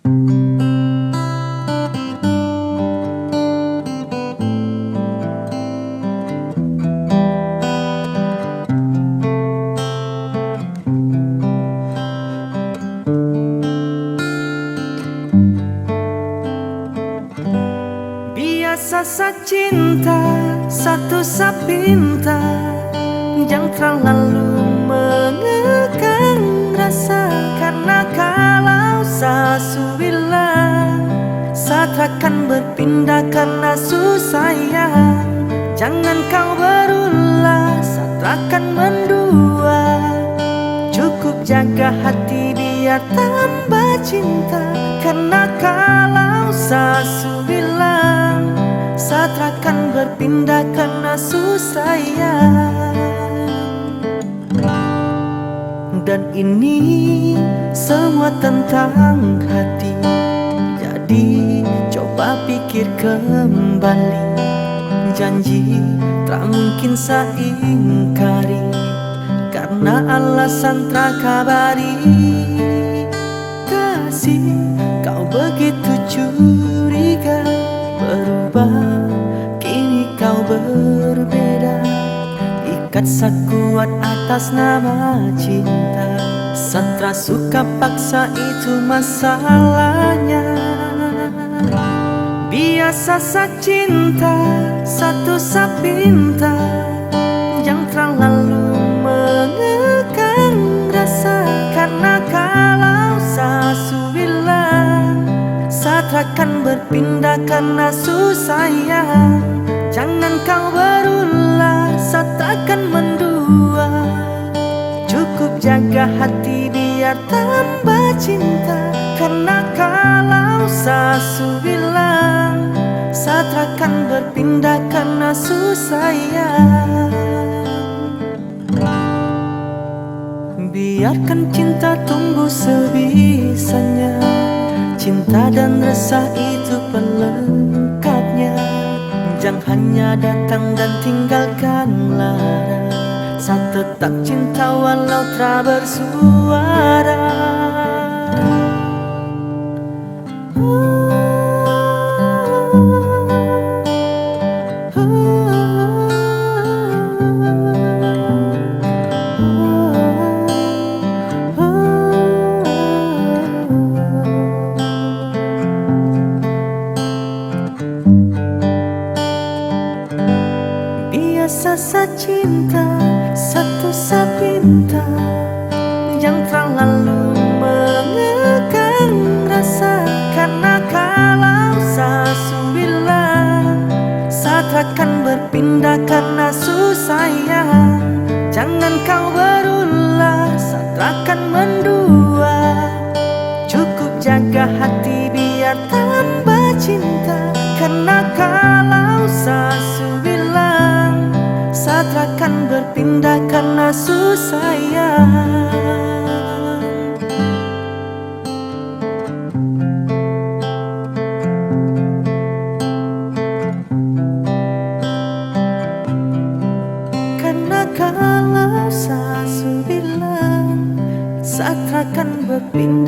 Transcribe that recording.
Biasa sa cinta, satu sa pinta, jangan terlalu mengekang rasa. Karena kalau sasu bilang saat akan berpindah karena susah ya, jangan kau berulah saat akan mendua. Cukup jaga hati biar tambah cinta. Karena kalau sasu bilang saat akan berpindah karena susah ya. Dan ini semua tentang hati, jadi coba pikir kembali. Janji tak mungkin saya ingkari, karena alasan tak kabari. Kasih kau begitu curiga, berubah kini kau berbeda. Ikat sekuat atas nama cinta, Satra suka paksa itu masalahnya. Biasa sa cinta, satu sa pinta, jangan terlalu mengekang rasa. Karena kalau sasu bilang saat akan berpindah karena susah ya, jangan kau berulah saat akan mendua. Cukup jaga hati biar tambah cinta. Karena kalau sasu bilang saat akan berpindah karena susah ya, biarkan cinta tumbuh sebisanya. Cinta dan rasa itu pelengkapnya. Jangan hanya datang dan tinggalkan lara, saat tetap cinta walau tak bersuara. Biasa sa cinta, satu sa pinta, jangan terlalu mengekang rasa. Karena kalau sasu bilang saat akan berpindah karena susah ya, jangan kau berulah saat akan mendua. Cukup jaga hati biar tambah cinta. Karena kalau sasu bilang saat akan berpindah karena susah ya. Karena kalau sasu bilang saat akan berpindah